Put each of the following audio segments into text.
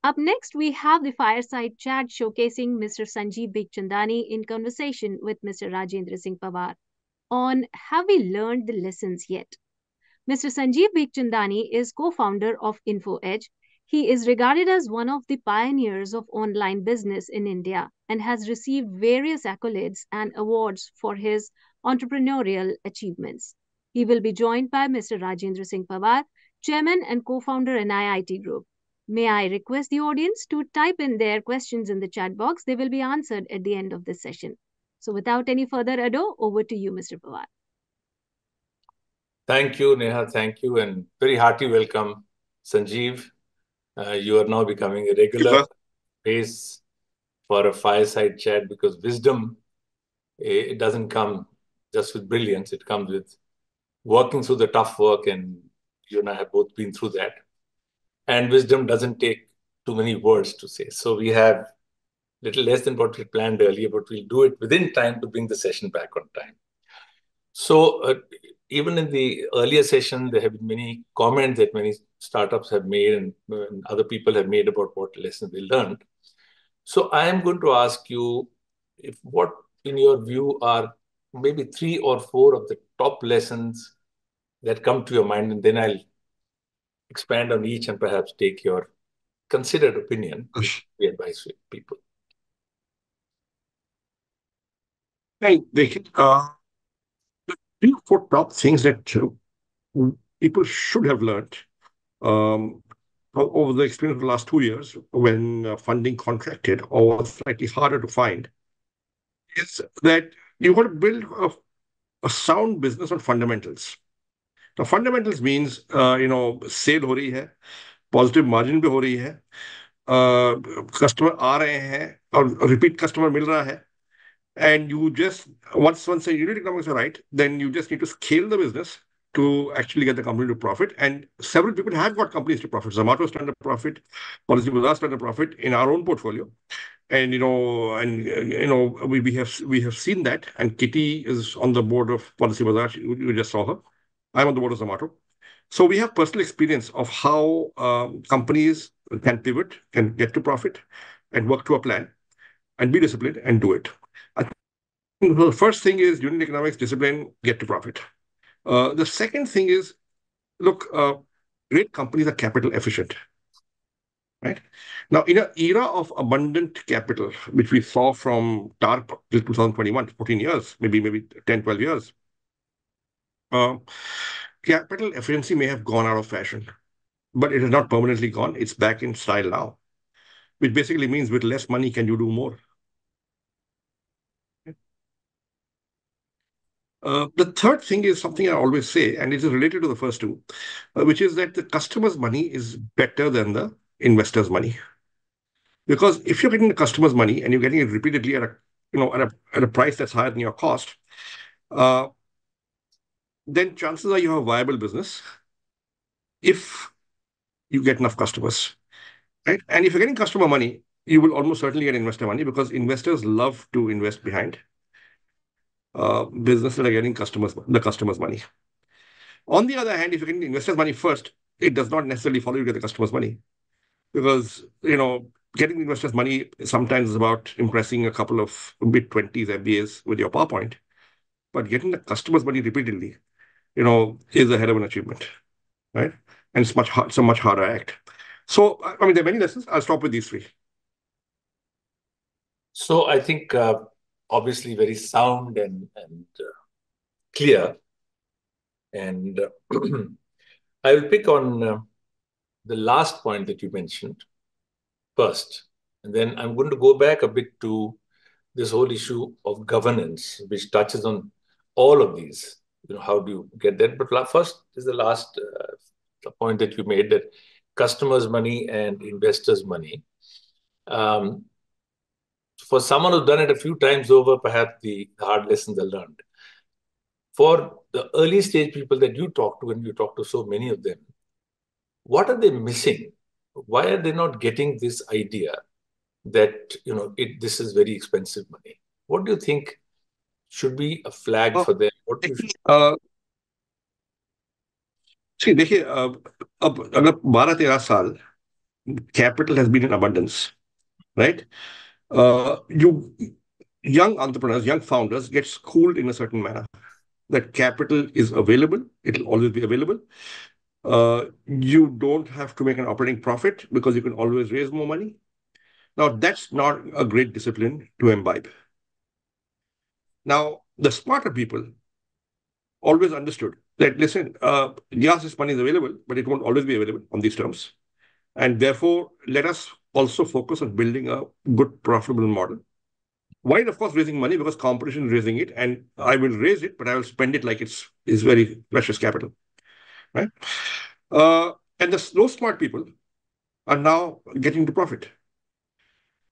Up next, we have the Fireside Chat showcasing Mr. Sanjeev Bikhchandani in conversation with Mr. Rajendra Singh Pawar on Have We Learned the Lessons Yet? Mr. Sanjeev Bikhchandani is co-founder of InfoEdge. He is regarded as one of the pioneers of online business in India and has received various accolades and awards for his entrepreneurial achievements. He will be joined by Mr. Rajendra Singh Pawar, chairman and co-founder NIIT Group. May I request the audience to type in their questions in the chat box? They will be answered at the end of this session. So without any further ado, over to you, Mr. Pawar. Thank you, Neha. Thank you, and very hearty welcome, Sanjeev. You are now becoming a regular face for a fireside chat because wisdom, it doesn't come just with brilliance. It comes with working through the tough work, and you and I have both been through that. And wisdom doesn't take too many words to say. So we have little less than what we planned earlier, but we'll do it within time to bring the session back on time. So even in the earlier session, there have been many comments that many startups have made and other people have made about what lessons they learned. So I am going to ask you if what, in your view, are maybe 3 or 4 of the top lessons that come to your mind, and then I'll expand on each and perhaps take your considered opinion, which we advise people. Hey, the 3 or 4 top things that people should have learned over the experience of the last 2 years when funding contracted or was slightly harder to find is that you've got to build a sound business on fundamentals. Now, fundamentals means, sale हो रही है, positive margin भी हो रही है, customer आ रहे हैं और repeat customer मिल रहा है. And you just, once the unit economics are right, then you just need to scale the business to actually get the company to profit. And several people have got companies to profit. Zomato's turned a profit, Policybazaar's turned a profit in our own portfolio. And we have seen that. And Kitty is on the board of Policybazaar. You just saw her. I'm on the board of Zomato. So we have personal experience of how companies can pivot, can get to profit, and work to a plan, and be disciplined and do it. The first thing is unit economics, discipline, get to profit. The second thing is, look, great companies are capital efficient. Right? Now, in an era of abundant capital, which we saw from TARP till 2021, 14 years, maybe 10, 12 years, capital efficiency may have gone out of fashion, but it has not permanently gone. It's back in style now, which basically means with less money, can you do more? The third thing is something I always say, and it is related to the first two, which is that the customer's money is better than the investor's money. Because if you're getting the customer's money and you're getting it repeatedly at a price that's higher than your cost, then chances are you have a viable business if you get enough customers, right? And if you're getting customer money, you will almost certainly get investor money because investors love to invest behind businesses that are getting the customer's money. On the other hand, if you're getting the investor's money first, it does not necessarily follow you get the customer's money because, getting the investor's money sometimes is about impressing a couple of mid-20s MBAs with your PowerPoint. But getting the customer's money repeatedly, is a hell of an achievement, right? And it's a much harder act. So, I mean, there are many lessons. I'll stop with these 3. So I think obviously very sound and clear. And I will pick on the last point that you mentioned first. And then I'm going to go back a bit to this whole issue of governance, which touches on all of these. How do you get that? But first is the last point that you made, that customers' money and investors' money. For someone who's done it a few times over, perhaps the hard lessons are learned. For the early stage people that you talk to, and you talk to so many of them, what are they missing? Why are they not getting this idea that, this is very expensive money? What do you think should be a flag for them? What do you देखिए अब अगर 12-13 साल capital has been in abundance, right? You young entrepreneurs, young founders get schooled in a certain manner that capital is available, it'll always be available. You don't have to make an operating profit because you can always raise more money. Now, that's not a great discipline to imbibe. Now, the smarter people always understood that, listen, yes, this money is available, but it won't always be available on these terms. And therefore, let us also focus on building a good, profitable model. While, of course, raising money because competition is raising it, and I will raise it, but I will spend it like it's very precious capital, right? Uh, and those smart people are now getting to profit.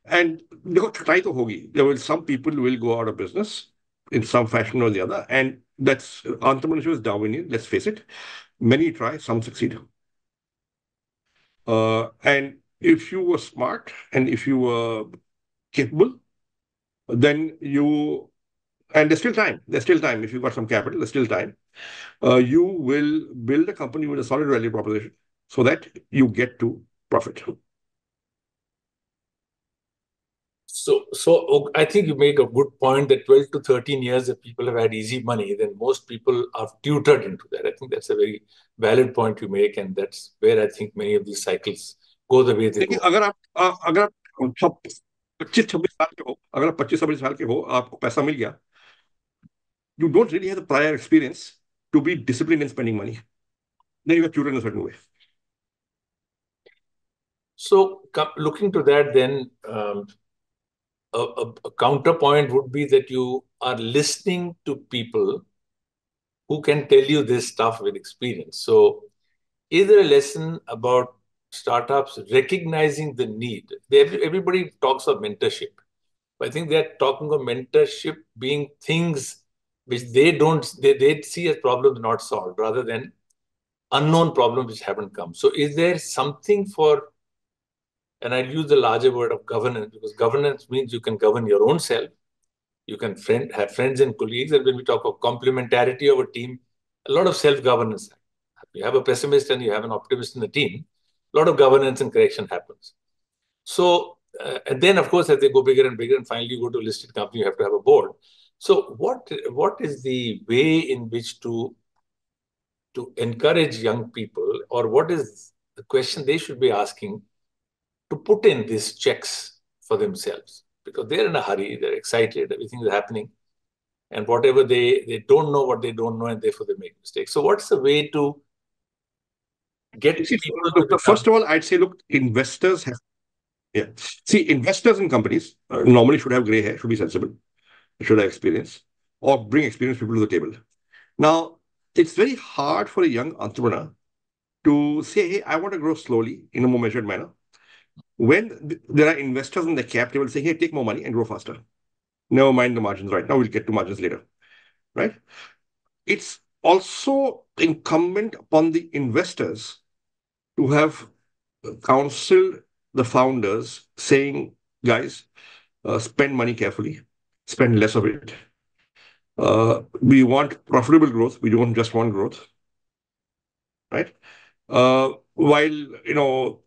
And देखो छटाई तो होगी. There will some people will go out of business in some fashion or the other, and that's entrepreneurship is Darwinian. Let's face it. Many try, some succeed. And if you were smart and if you were capable, then you and there's still time. There's still time. If you've got some capital, there's still time. You will build a company with a solid value proposition so that you get to profit. So I think you make a good point that 12 to 13 years if people have had easy money, then most people are tutored into that. I think that's a very valid point you make, and that's where I think many of these cycles go the way they देखिए go. अगर आप 25-26 साल के हो, अगर आप 25-26 साल के हो, आपको पैसा मिल गया, you don't really have the prior experience to be disciplined in spending money. Then you are tutored in a certain way. So looking to that, then a counterpoint would be that you are listening to people who can tell you this stuff with experience. So is there a lesson about startups recognizing the need? Everybody talks of mentorship. I think they're talking of mentorship being things which they see as problems not solved rather than unknown problems which haven't come. So is there something for, and I'll use the larger word of governance, because governance means you can govern your own self, you can have friends and colleagues, and when we talk of complementarity of a team, a lot of self-governance. You have a pessimist and you have an optimist in the team, a lot of governance and correction happens. So, and then of course, as they go bigger and bigger, and finally you go to a listed company, you have to have a board. So what is the way in which to encourage young people, or what is the question they should be asking to put in these checks for themselves? Because they're in a hurry, they're excited, everything is happening. And whatever they don't know what they don't know, and therefore they make mistakes. So what's the way to get people to become... First of all, I'd say, look, investors have, yeah. See, investors in companies normally should have gray hair, should be sensible, should have experience, or bring experienced people to the table. Now, it's very hard for a young entrepreneur to say, hey, I want to grow slowly in a more measured manner. When there are investors in the cap table saying, hey, take more money and grow faster. Never mind the margins right now. We'll get to margins later, right? It's also incumbent upon the investors to have counseled the founders saying, guys, spend money carefully, spend less of it. We want profitable growth. We don't just want growth, right? While,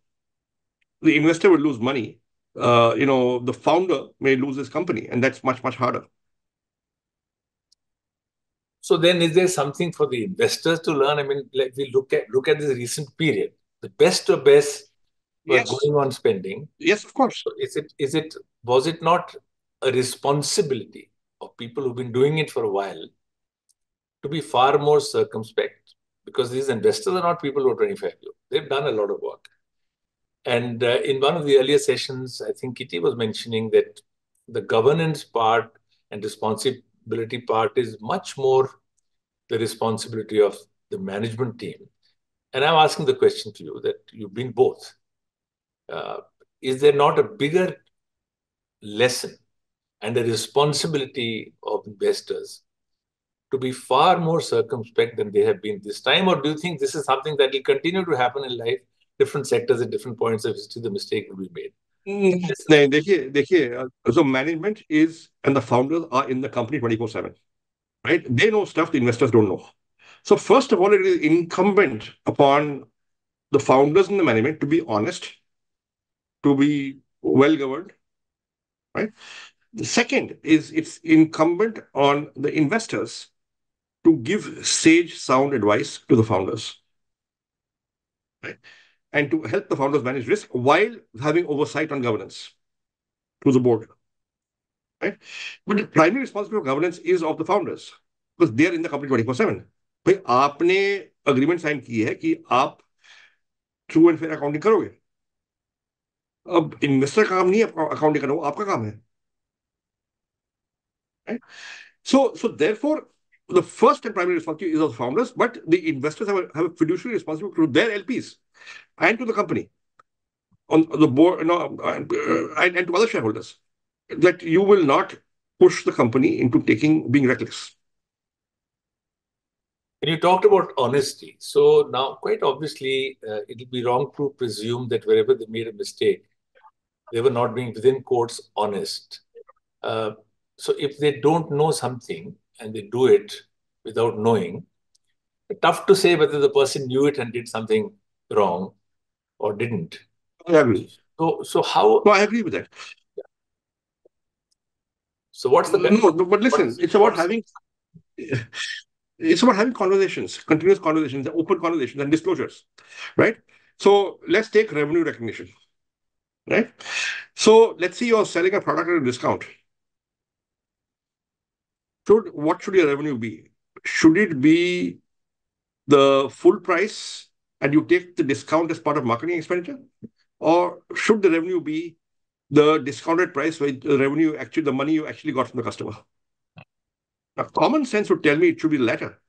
the investor will lose money, the founder may lose his company, and that's much, much harder. So then is there something for the investors to learn? I mean, like we look at this recent period, the best of best were going on spending. Yes, of course. So was it not a responsibility of people who've been doing it for a while to be far more circumspect? Because these investors are not people who are 25 years. They've done a lot of work. And in one of the earlier sessions, I think Kitty was mentioning that the governance part and responsibility part is much more the responsibility of the management team. And I'm asking the question to you that you've been both. Is there not a bigger lesson and a responsibility of investors to be far more circumspect than they have been this time? Or do you think this is something that will continue to happen in life, different sectors at different points of history, the mistake will be made? So management is, and the founders are in the company 24/7, right? They know stuff the investors don't know. So first of all, it is incumbent upon the founders and the management to be honest to be well governed, right? The second is it's incumbent on the investors to give sage, sound advice to the founders, right? And to help the founders manage risk while having oversight on governance through the board, right? But the primary responsibility for governance is of the founders because they are in the company 24/7. भाई आपने agreement sign की है कि आप true and fair accounting करोगे। अब investor का काम नहीं है अकाउंटिंग करना, वो आपका काम है, right? So therefore, the first and primary responsibility is of the founders, but the investors have a fiduciary responsibility to their LPs and to the company on the board, and to other shareholders, that you will not push the company into being reckless. And you talked about honesty. So now, quite obviously, it will be wrong to presume that wherever they made a mistake, they were not being, within quotes, honest. So if they don't know something and they do it without knowing, tough to say whether the person knew it and did something wrong or didn't. I agree. So how? No, I agree with that. So what's the best? No, but listen, it's about having conversations, continuous conversations, open conversations, and disclosures, right? So let's take revenue recognition, right? So let's say you're selling a product at a discount. What should your revenue be? Should it be the full price and you take the discount as part of marketing expenditure? Or should the revenue be the discounted price where the revenue, actually the money you actually got from the customer? Now, common sense would tell me it should be the latter.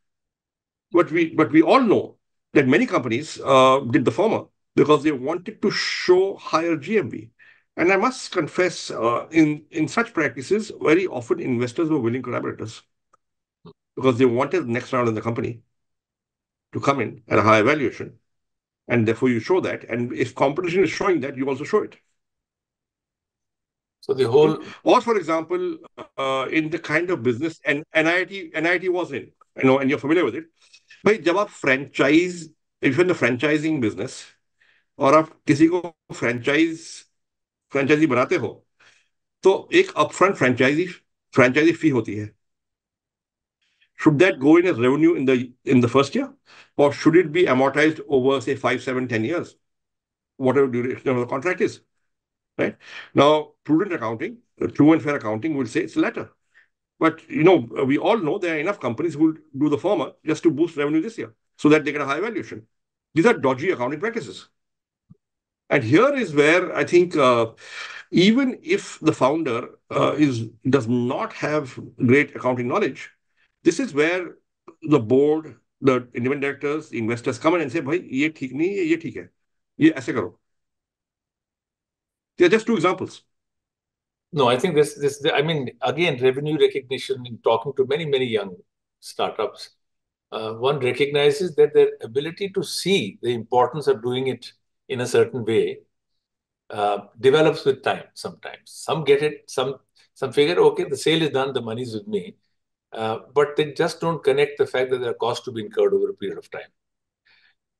But we all know that many companies did the former because they wanted to show higher GMV. And I must confess, in such practices, very often investors were willing collaborators because they wanted the next round in the company to come in at a higher valuation. And therefore, you show that. And if competition is showing that, you also show it. So the whole, or for example, in the kind of business and NIIT was in, and you're familiar with it. भाई जब आप franchise, if in the franchising business और आप किसी को franchise बनाते हो तो एक अपफ्रंट फ्रेंचाइजी फी होती है. Should that go in as revenue in the first year, or should it be amortized over, say, 5, 7, 10 years, whatever duration of the contract is? Right now, prudent accounting, true and fair accounting, will say it's the latter. But we all know there are enough companies who will do the former just to boost revenue this year so that they get a high valuation. These are dodgy accounting practices. And here is where I think even if the founder does not have great accounting knowledge, this is where the board, the independent directors, the investors come in and say, "Bhai, ye theek nahi hai, ye theek hai. Ye aise karo." They are just two examples. No, I think I mean, again, revenue recognition, in talking to many, many young startups, one recognizes that their ability to see the importance of doing it in a certain way develops with time sometimes. Some get it, some figure, okay, the sale is done, the money is with me. But they just don't connect the fact that there are costs to be incurred over a period of time.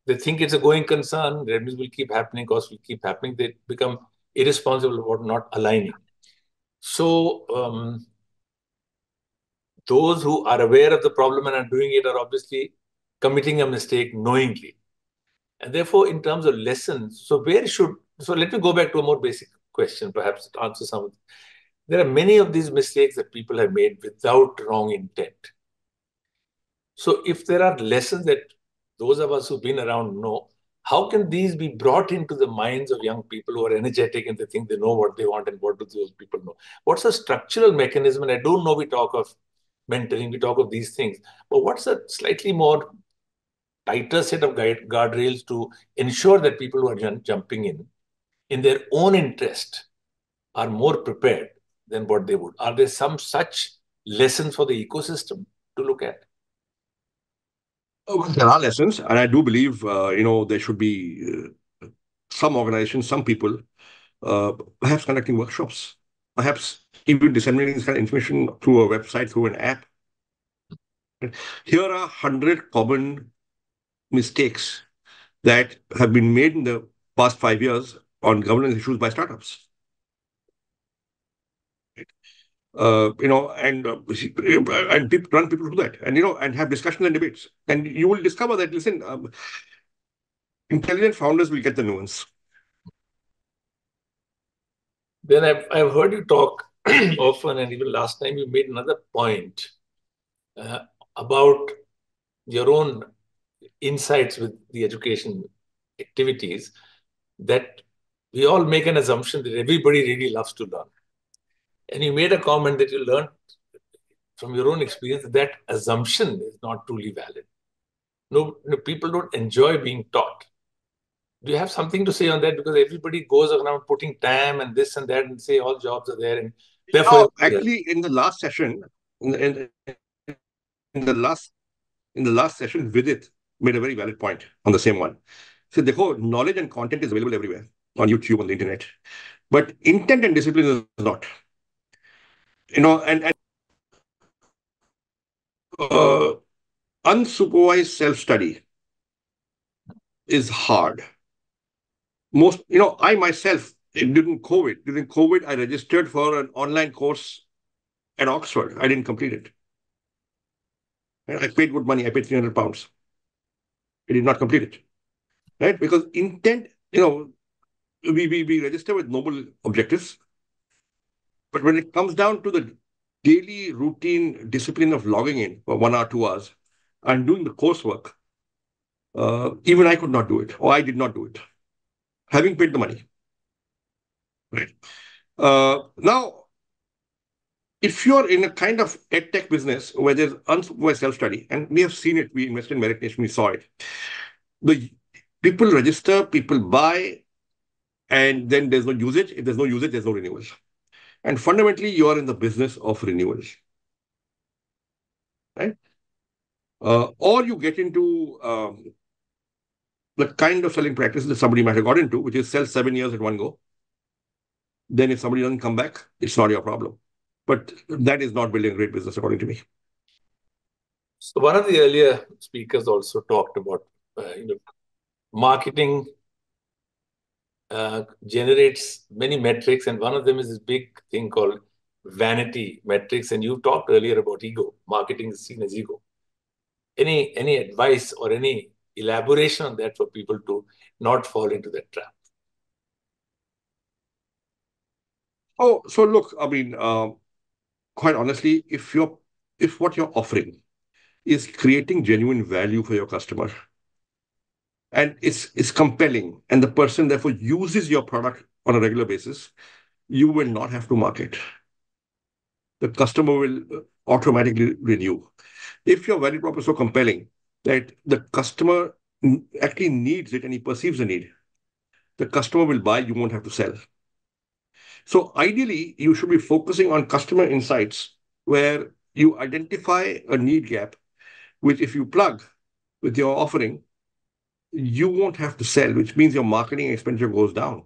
They think it's a going concern, revenues will keep happening, costs will keep happening. They become irresponsible about not aligning. So those who are aware of the problem and are doing it are obviously committing a mistake knowingly. And therefore, in terms of lessons, so let me go back to a more basic question, perhaps to answer some of them. There are many of these mistakes that people have made without wrong intent. So if there are lessons that those of us who've been around know, how can these be brought into the minds of young people who are energetic and they think they know what they want, and what do those people know? What's a structural mechanism? And I don't know, we talk of mentoring, we talk of these things, but what's a slightly more tighter set of guardrails to ensure that people who are jumping in their own interest, are more prepared than what they would? Are there some such lessons for the ecosystem to look at? There are lessons, and I do believe there should be some organizations, some people, perhaps conducting workshops, perhaps even disseminating this kind of information through a website, through an app. Here are 100 common mistakes that have been made in the past 5 years on governance issues by startups. And people run people through that, and have discussions and debates. And you will discover that, listen, intelligent founders will get the nuance. Then I've heard you talk often, and even last time you made another point about your own insights with the education activities, that we all make an assumption that everybody really loves to learn. And you made a comment that you learned from your own experience that assumption is not truly valid. No, people don't enjoy being taught. Do you have something to say on that? Because everybody goes around putting time and this and that and say all jobs are there, and therefore actually, in the last session, in the last session, Vidit made a very valid point on the same one. So the whole knowledge and content is available everywhere on YouTube, on the internet, but intent and discipline is not. And unsupervised self-study is hard. I myself, during COVID, I registered for an online course at Oxford. I didn't complete it. And I paid good money. I paid £300. I did not complete it. Right? Because intent, we register with noble objectives. But when it comes down to the daily routine discipline of logging in for 1 hour, 2 hours, and doing the coursework, even I could not do it, or I did not do it, having paid the money. Right. Now, if you're in a kind of edtech business where there's unsupervised self-study, and we have seen it, we invested in Merit Nation, we saw it. The people register, people buy, and then there's no usage. If there's no usage, there's no renewals. And fundamentally, you are in the business of renewals. Right? Or you get into the kind of selling practice that somebody might have got into, which is sell 7 years at one go. Then if somebody doesn't come back, it's not your problem. But that is not building a great business, according to me. So one of the earlier speakers also talked about marketing generates many metrics, and one of them is this big thing called vanity metrics. And you talked earlier about ego. Marketing is seen as ego. Any advice or any elaboration on that for people to not fall into that trap? Oh, so look, I mean, quite honestly, if what you're offering is creating genuine value for your customer, and it's compelling, and the person therefore uses your product on a regular basis, you will not have to market. The customer will automatically renew. If your value prop is so compelling that the customer actually needs it and he perceives the need, the customer will buy, you won't have to sell. So ideally, you should be focusing on customer insights where you identify a need gap, which if you plug with your offering, you won't have to sell, which means your marketing expenditure goes down.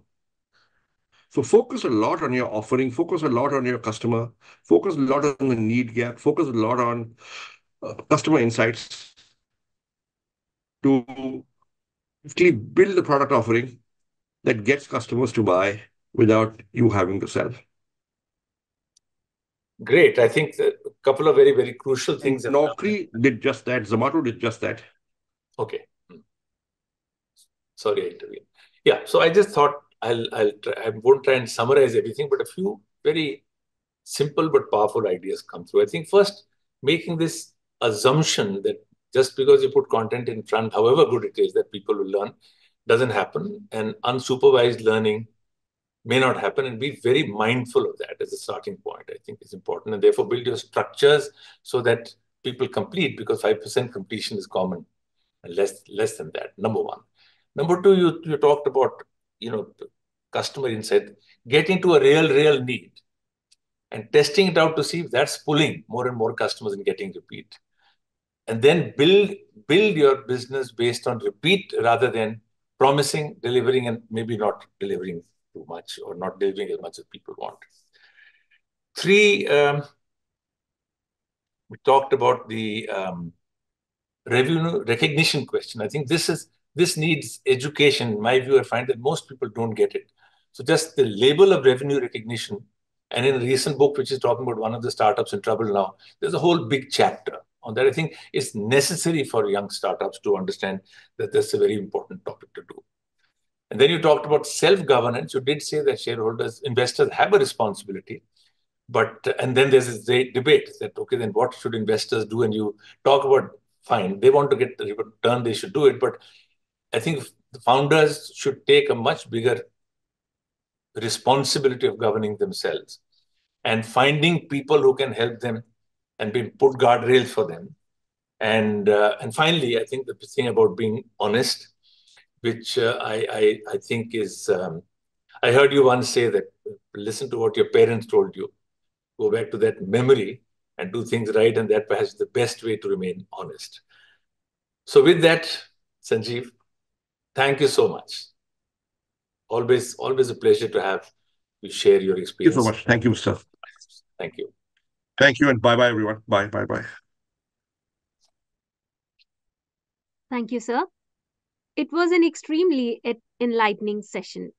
So focus a lot on your offering, focus a lot on your customer, focus a lot on the need gap, focus a lot on customer insights to actually build a product offering that gets customers to buy without you having to sell. Great. I think that a couple of very, very crucial things. Naukri did just that. Zomato did just that. Okay. Sorry, I intervened. Yeah. So I just thought I won't try and summarize everything, but a few very simple but powerful ideas come through. I think first, making this assumption that just because you put content in front, however good it is, that people will learn, doesn't happen. And unsupervised learning may not happen, and be very mindful of that as a starting point. I think is important, and therefore build your structures so that people complete, because 5% completion is common, and less than that. Number one. Number two, you talked about customer insight, getting to a real need, and testing it out to see if that's pulling more and more customers and getting repeat, and then build your business based on repeat rather than promising, delivering, and maybe not delivering too much, or not delivering as much as people want. Three, we talked about the revenue recognition question. I think this needs education. In my view, I find that most people don't get it. So just the label of revenue recognition, and in a recent book, which is talking about one of the startups in trouble now, there's a whole big chapter on that. I think it's necessary for young startups to understand that that's a very important topic to do. And then you talked about self-governance. You did say that shareholders, investors have a responsibility. And then there's this debate that, okay, then what should investors do? And you talk about, fine, they want to get the return, they should do it. But I think the founders should take a much bigger responsibility of governing themselves and finding people who can help them and put guardrails for them. And finally, I think the thing about being honest, which I think is, I heard you once say that listen to what your parents told you, go back to that memory and do things right, and that perhaps is the best way to remain honest. So with that, Sanjeev, thank you so much. Always a pleasure to have you share your experience. Thank you so much. Thank you, sir. Thank you. Thank you, and bye-bye, everyone. Bye. Thank you, sir. It was an extremely enlightening session.